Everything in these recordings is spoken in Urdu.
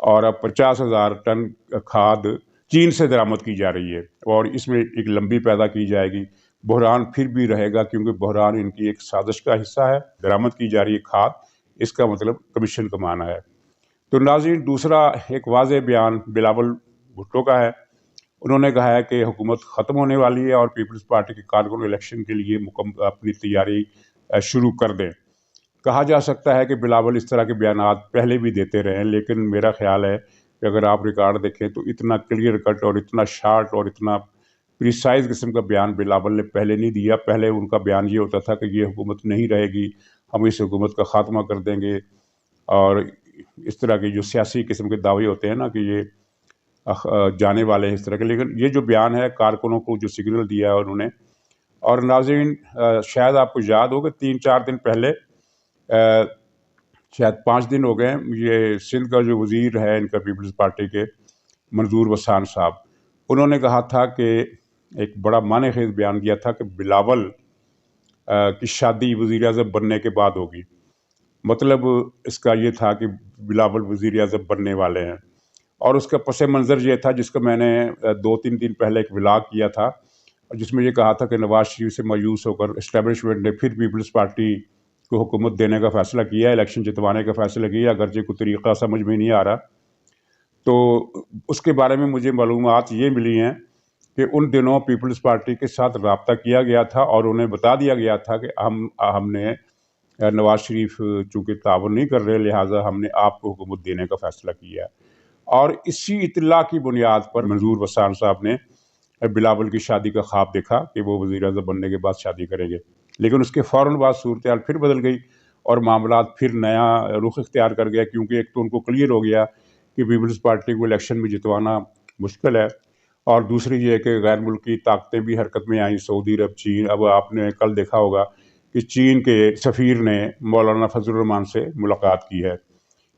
اور اب 50,000 ٹن کھاد چین سے درآمد کی جا رہی ہے، اور اس میں ایک لمبی پیدا کی جائے گی۔ بحران پھر بھی رہے گا، کیونکہ بحران ان کی ایک سازش کا حصہ ہے۔ درآمد کی جا رہی ہے کھاد، اس کا مطلب کمیشن کمانا ہے۔ تو ناظرین، دوسرا ایک واضح بیان بلاول بھٹو کا ہے۔ انہوں نے کہا ہے کہ حکومت ختم ہونے والی ہے اور پیپلز پارٹی کے کارکن الیکشن کے لیے اپنی تیاری شروع کر دیں۔ کہا جا سکتا ہے کہ بلاول اس طرح کے بیانات پہلے بھی دیتے رہے ہیں، لیکن میرا خیال ہے کہ اگر آپ ریکارڈ دیکھیں تو اتنا کلیئر کٹ اور اتنا شارٹ اور اتنا پریسائز قسم کا بیان بلاول نے پہلے نہیں دیا۔ پہلے ان کا بیان یہ ہوتا تھا کہ یہ حکومت نہیں رہے گی، ہم اس حکومت کا خاتمہ کر دیں گے، اور اس طرح کے جو سیاسی قسم کے دعوے ہوتے ہیں نا کہ یہ جانے والے ہیں اس طرح کے۔ لیکن یہ جو بیان ہے کارکنوں کو جو سگنل دیا ہے انہوں نے۔ اور ناظرین، شاید آپ کو یاد ہو کہ 3-4 دن پہلے، شاید 5 دن ہو گئے، یہ سندھ کا جو وزیر ہے ان کا پیپلز پارٹی کے، منظور وسان صاحب، انہوں نے کہا تھا کہ ایک بڑا معنی خیز بیان دیا تھا کہ بلاول کی شادی وزیر اعظم بننے کے بعد ہوگی۔ مطلب اس کا یہ تھا کہ بلاول وزیر اعظم بننے والے ہیں، اور اس کا پس منظر یہ تھا جس کا میں نے 2-3 دن پہلے ایک ولاگ کیا تھا، جس میں یہ کہا تھا کہ نواز شریف سے مایوس ہو کر اسٹیبلشمنٹ نے پھر پیپلز پارٹی کو حکومت دینے کا فیصلہ کیا، الیکشن جتوانے کا فیصلہ کیا، اگرچہ کوئی طریقہ سمجھ میں نہیں آ رہا۔ تو اس کے بارے میں مجھے معلومات یہ ملی ہیں کہ ان دنوں پیپلز پارٹی کے ساتھ رابطہ کیا گیا تھا اور انہیں بتا دیا گیا تھا کہ ہم نے نواز شریف چونکہ تعاون نہیں کر رہے، لہٰذا ہم نے آپ کو حکومت دینے کا فیصلہ کیا ہے۔ اور اسی اطلاع کی بنیاد پر منظور وسان صاحب نے بلاول کی شادی کا خواب دیکھا کہ وہ وزیر اعظم بننے کے بعد شادی کریں گے، لیکن اس کے فوراً بعد صورتحال پھر بدل گئی اور معاملات پھر نیا رخ اختیار کر گیا، کیونکہ ایک تو ان کو کلیئر ہو گیا کہ پیپلز پارٹی کو الیکشن میں جتوانا مشکل ہے، اور دوسری یہ کہ غیر ملکی طاقتیں بھی حرکت میں آئیں، سعودی عرب، چین۔ اب آپ نے کل دیکھا ہوگا کہ چین کے سفیر نے مولانا فضل الرحمان سے ملاقات کی ہے،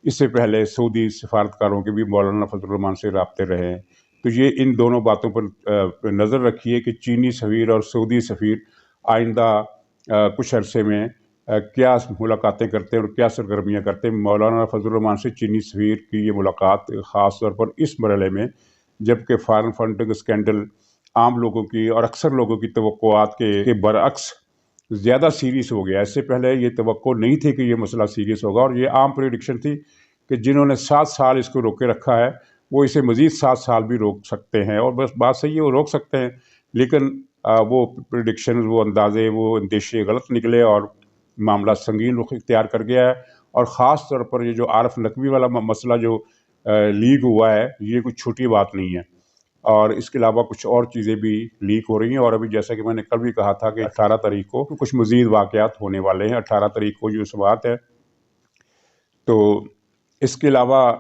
اس سے پہلے سعودی سفارتکاروں کے بھی مولانا فضل الرحمان سے رابطے رہے ہیں۔ تو یہ ان دونوں باتوں پر نظر رکھیے کہ چینی سفیر اور سعودی سفیر آئندہ کچھ عرصے میں کیا ملاقاتیں کرتے ہیں اور کیا سرگرمیاں کرتے ہیں۔ مولانا فضل الرحمان سے چینی سفیر کی یہ ملاقات خاص طور پر اس مرحلے میں، جبکہ فارن فنڈنگ اسکینڈل عام لوگوں کی اور اکثر لوگوں کی توقعات کے برعکس زیادہ سیریس ہو گیا۔ اس سے پہلے یہ توقع نہیں تھی کہ یہ مسئلہ سیریس ہوگا، اور یہ عام پریڈکشن تھی کہ جنہوں نے 7 سال اس کو روکے رکھا ہے وہ اسے مزید 7 سال بھی روک سکتے ہیں، اور بس بات صحیح ہے، وہ روک سکتے ہیں، لیکن وہ پریڈکشن، وہ اندازے، وہ اندیشے غلط نکلے اور معاملہ سنگین رخ اختیار کر گیا ہے۔ اور خاص طور پر یہ جو عارف نقوی والا مسئلہ جو لیک ہوا ہے، یہ کوئی چھوٹی بات نہیں ہے، اور اس کے علاوہ کچھ اور چیزیں بھی لیک ہو رہی ہیں، اور ابھی جیسا کہ میں نے کل بھی کہا تھا کہ 18 تاریخ کو کچھ مزید واقعات ہونے والے ہیں۔ 18 تاریخ کو جو بات ہے۔ تو اس کے علاوہ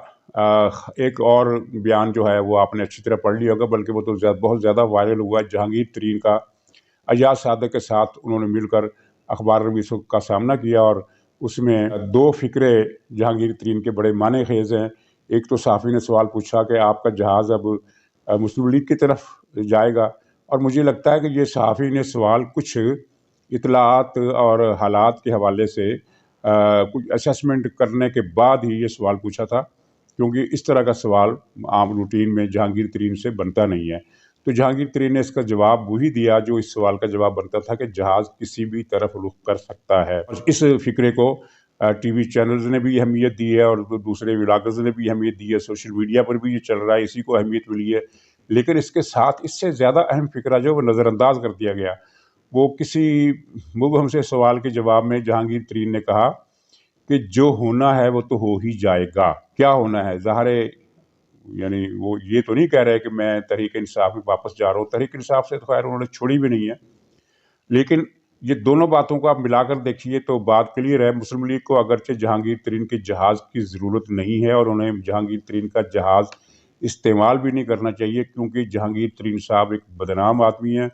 ایک اور بیان جو ہے وہ آپ نے اچھی طرح پڑھ لیا ہوگا، بلکہ وہ تو بہت زیادہ وائرل ہوا ہے۔ جہانگیر ترین کا ایاز صادق کے ساتھ انہوں نے مل کر اخبار رویسوں کا سامنا کیا، اور اس میں 2 فقرے جہانگیر ترین کے بڑے معنی خیز ہیں۔ ایک تو صحافی نے سوال پوچھا کہ آپ کا جہاز اب مسلم لیگ کی طرف جائے گا، اور مجھے لگتا ہے کہ یہ صحافی نے سوال کچھ اطلاعات اور حالات کے حوالے سے کچھ اسیسمنٹ کرنے کے بعد ہی یہ سوال پوچھا تھا، کیونکہ اس طرح کا سوال عام روٹین میں جہانگیر ترین سے بنتا نہیں ہے۔ تو جہانگیر ترین نے اس کا جواب وہی دیا جو اس سوال کا جواب بنتا تھا کہ جہاز کسی بھی طرف رخ کر سکتا ہے۔ اس فقرے کو ٹی وی چینلز نے بھی اہمیت دی ہے، اور دوسرے ولاگرز نے بھی اہمیت دی ہے، سوشل میڈیا پر بھی یہ چل رہا ہے، اسی کو اہمیت ملی ہے۔ لیکن اس کے ساتھ اس سے زیادہ اہم فقرہ جو وہ نظر انداز کر دیا گیا، وہ کسی مبہم سے سوال کے جواب میں جہانگیر ترین نے کہا کہ جو ہونا ہے وہ تو ہو ہی جائے گا۔ کیا ہونا ہے؟ ظاہر ہے، یعنی وہ یہ تو نہیں کہہ رہے کہ میں تحریک انصاف میں واپس جا رہا ہوں، تحریک انصاف سے تو خیر انہوں نے چھوڑی بھی نہیں ہے، لیکن یہ دونوں باتوں کو آپ ملا کر دیکھیے تو بات کلیئر ہے۔ مسلم لیگ کو اگرچہ جہانگیر ترین کے جہاز کی ضرورت نہیں ہے، اور انہیں جہانگیر ترین کا جہاز استعمال بھی نہیں کرنا چاہیے، کیونکہ جہانگیر ترین صاحب ایک بدنام آدمی ہیں،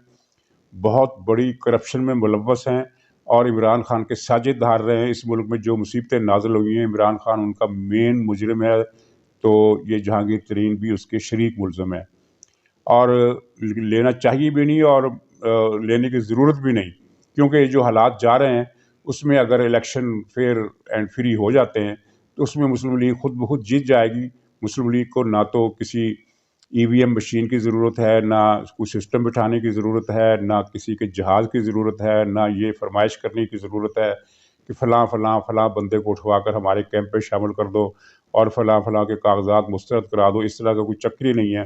بہت بڑی کرپشن میں ملوث ہیں، اور عمران خان کے ساجد دھار رہے ہیں۔ اس ملک میں جو مصیبتیں نازل ہوئی ہیں، عمران خان ان کا مین مجرم ہے، تو یہ جہانگیر ترین بھی اس کے شریک ملزم ہے، اور لینا چاہیے بھی نہیں، اور لینے کی ضرورت بھی نہیں، کیونکہ جو حالات جا رہے ہیں اس میں اگر الیکشن فیئر اینڈ فری ہو جاتے ہیں تو اس میں مسلم لیگ خود بخود جیت جائے گی، مسلم لیگ کو نہ تو کسی EVM مشین کی ضرورت ہے، نہ کوئی سسٹم بٹھانے کی ضرورت ہے، نہ کسی کے جہاز کی ضرورت ہے، نہ یہ فرمائش کرنے کی ضرورت ہے کہ فلاں فلاں فلاں بندے کو اٹھوا کر ہمارے کیمپ پہ شامل کر دو اور فلاں فلاں کے کاغذات مسترد کرا دو. اس طرح کا کوئی چکر ہی نہیں ہے.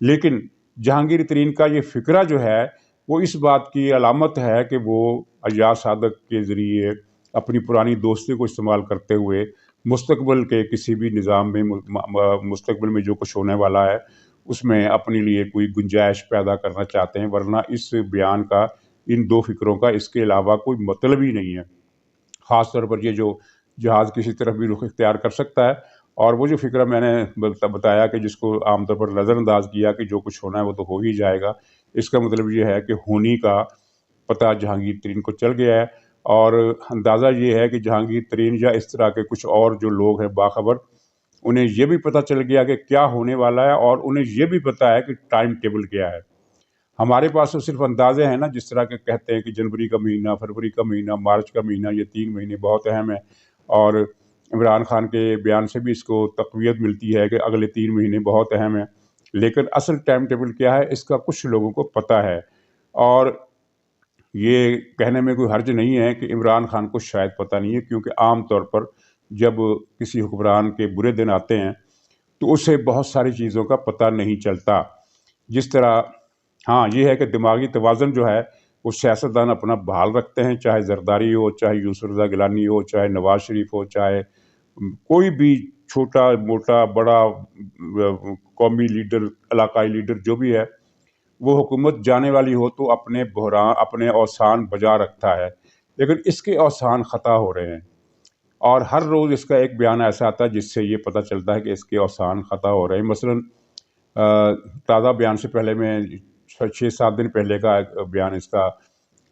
لیکن جہانگیر ترین کا یہ فکرہ جو ہے وہ اس بات کی علامت ہے کہ وہ ایاز صادق کے ذریعے اپنی پرانی دوستی کو استعمال کرتے ہوئے مستقبل کے کسی بھی نظام میں مستقبل میں جو کچھ ہونے والا ہے اس میں اپنے لیے کوئی گنجائش پیدا کرنا چاہتے ہیں. ورنہ اس بیان کا، ان دو فکروں کا اس کے علاوہ کوئی مطلب ہی نہیں ہے. خاص طور پر یہ جو جہاز کسی طرف بھی رخ اختیار کر سکتا ہے، اور وہ جو فکرہ میں نے بتایا کہ جس کو عام طور پر نظر انداز کیا کہ جو کچھ ہونا ہے وہ تو ہو ہی جائے گا، اس کا مطلب یہ ہے کہ ہونی کا پتہ جہانگیر ترین کو چل گیا ہے. اور اندازہ یہ ہے کہ جہانگیر ترین یا اس طرح کے کچھ اور جو لوگ ہیں باخبر، انہیں یہ بھی پتہ چل گیا کہ کیا ہونے والا ہے، اور انہیں یہ بھی پتہ ہے کہ ٹائم ٹیبل کیا ہے. ہمارے پاس تو صرف اندازے ہیں نا، جس طرح کے کہتے ہیں کہ جنوری کا مہینہ، فروری کا مہینہ، مارچ کا مہینہ، یہ 3 مہینے بہت اہم ہیں. اور عمران خان کے بیان سے بھی اس کو تقویت ملتی ہے کہ اگلے 3 مہینے بہت اہم ہیں. لیکن اصل ٹائم ٹیبل کیا ہے اس کا کچھ لوگوں کو پتہ ہے. اور یہ کہنے میں کوئی حرج نہیں ہے کہ عمران خان کو شاید پتہ نہیں ہے، کیونکہ عام طور پر جب کسی حکمران کے برے دن آتے ہیں تو اسے بہت ساری چیزوں کا پتہ نہیں چلتا. جس طرح ہاں یہ ہے کہ دماغی توازن جو ہے وہ سیاستدان اپنا بحال رکھتے ہیں، چاہے زرداری ہو، چاہے یوسف رضا گیلانی ہو، چاہے نواز شریف ہو، چاہے کوئی بھی چھوٹا موٹا بڑا قومی لیڈر، علاقائی لیڈر جو بھی ہے، وہ حکومت جانے والی ہو تو اپنے بحران، اپنے اوسان بجا رکھتا ہے. لیکن اس کے اوسان خطا ہو رہے ہیں، اور ہر روز اس کا ایک بیان ایسا آتا ہے جس سے یہ پتہ چلتا ہے کہ اس کے اوسان خطا ہو رہے ہیں. مثلاً تازہ بیان سے پہلے میں 6-7 دن پہلے کا ایک بیان اس کا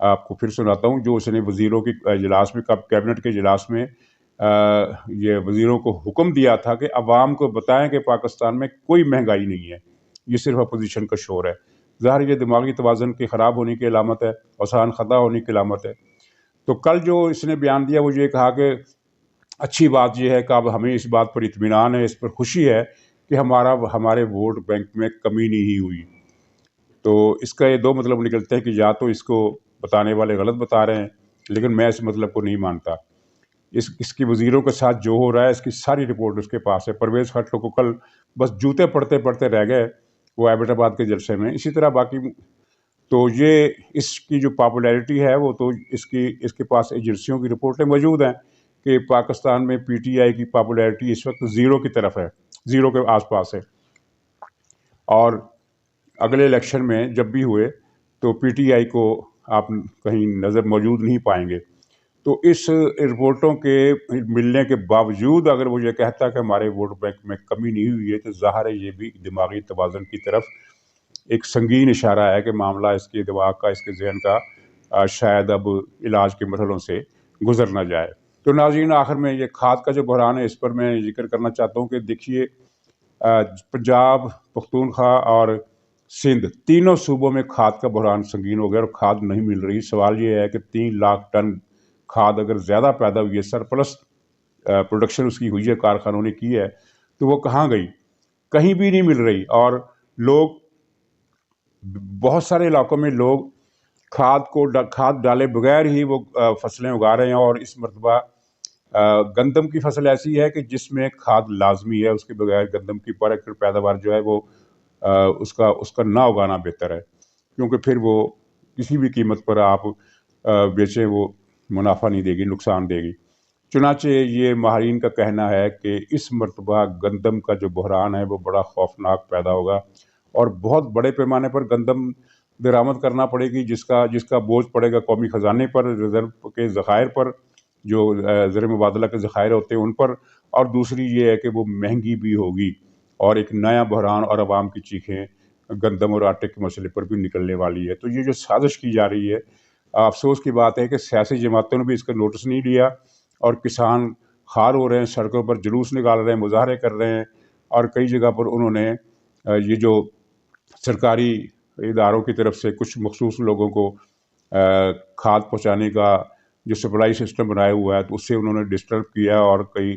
آپ کو پھر سناتا ہوں، جو اس نے وزیروں کے اجلاس میں، کیبنٹ کے اجلاس میں یہ وزیروں کو حکم دیا تھا کہ عوام کو بتائیں کہ پاکستان میں کوئی مہنگائی نہیں ہے، یہ صرف اپوزیشن کا شور ہے. ظاہر یہ دماغی توازن کے خراب ہونے کی علامت ہے، اوسان خطا ہونے کی علامت ہے. تو کل جو اس نے بیان دیا وہ یہ کہا کہ اچھی بات یہ ہے کہ اب ہمیں اس بات پر اطمینان ہے، اس پر خوشی ہے کہ ہمارے ووٹ بینک میں کمی نہیں ہوئی. تو اس کا یہ دو مطلب نکلتے ہیں کہ یا تو اس کو بتانے والے غلط بتا رہے ہیں، لیکن میں اس مطلب کو نہیں مانتا. اس کی وزیروں کے ساتھ جو ہو رہا ہے اس کی ساری رپورٹ اس کے پاس ہے. پرویز خٹک کو کل بس جوتے پڑھتے پڑھتے رہ گئے وہ ایبٹ آباد کے جلسے میں. اسی طرح باقی تو یہ اس کی جو پاپولیرٹی ہے وہ تو اس کے پاس ایجنسیوں کی رپورٹیں موجود ہیں کہ پاکستان میں PTI کی پاپولیرٹی اس وقت 0 کی طرف ہے، 0 کے آس پاس ہے. اور اگلے الیکشن میں جب بھی ہوئے تو PTI کو آپ کہیں نظر موجود نہیں پائیں گے. تو اس رپورٹوں کے ملنے کے باوجود اگر وہ یہ کہتا ہے کہ ہمارے ووٹ بینک میں کمی نہیں ہوئی ہے تو ظاہر ہے یہ بھی دماغی توازن کی طرف ایک سنگین اشارہ ہے کہ معاملہ اس کے دماغ کا، اس کے ذہن کا شاید اب علاج کے مرحلوں سے گزر نہ جائے. تو ناظرین، آخر میں یہ کھاد کا جو بحران ہے اس پر میں ذکر کرنا چاہتا ہوں کہ دیکھیے پنجاب، پختونخوا اور سندھ تینوں صوبوں میں کھاد کا بحران سنگین ہو گیا اور کھاد نہیں مل رہی. سوال یہ ہے کہ 3 لاکھ ٹن کھاد اگر زیادہ پیدا ہوئی ہے، سرپلس پروڈکشن اس کی ہوئی ہے، کارخانوں نے کی ہے، تو وہ کہاں گئی؟ کہیں بھی نہیں مل رہی. اور لوگ، بہت سارے علاقوں میں لوگ کھاد ڈالے بغیر ہی وہ فصلیں اگا رہے ہیں. اور اس مرتبہ گندم کی فصل ایسی ہے کہ جس میں کھاد لازمی ہے، اس کے بغیر گندم کی پر ایکڑ پیداوار جو ہے وہ اس کا نہ اگانا بہتر ہے، کیونکہ پھر وہ کسی بھی قیمت پر آپ بیچیں وہ منافع نہیں دے گی، نقصان دے گی. چنانچہ یہ ماہرین کا کہنا ہے کہ اس مرتبہ گندم کا جو بحران ہے وہ بڑا خوفناک پیدا ہوگا اور بہت بڑے پیمانے پر گندم درآمد کرنا پڑے گی، جس کا بوجھ پڑے گا قومی خزانے پر، ریزرو کے ذخائر پر، جو زر مبادلہ کے ذخائر ہوتے ہیں ان پر. اور دوسری یہ ہے کہ وہ مہنگی بھی ہوگی اور ایک نیا بحران اور عوام کی چیخیں گندم اور آٹے کے مسئلے پر بھی نکلنے والی ہے. تو یہ جو سازش کی جا رہی ہے، افسوس کی بات ہے کہ سیاسی جماعتوں نے بھی اس کا نوٹس نہیں لیا اور کسان خوار ہو رہے ہیں، سڑکوں پر جلوس نکال رہے ہیں، مظاہرے کر رہے ہیں. اور کئی جگہ پر انہوں نے یہ جو سرکاری اداروں کی طرف سے کچھ مخصوص لوگوں کو کھاد پہنچانے کا جو سپلائی سسٹم بنایا ہوا ہے تو اس سے انہوں نے ڈسٹرب کیا اور کئی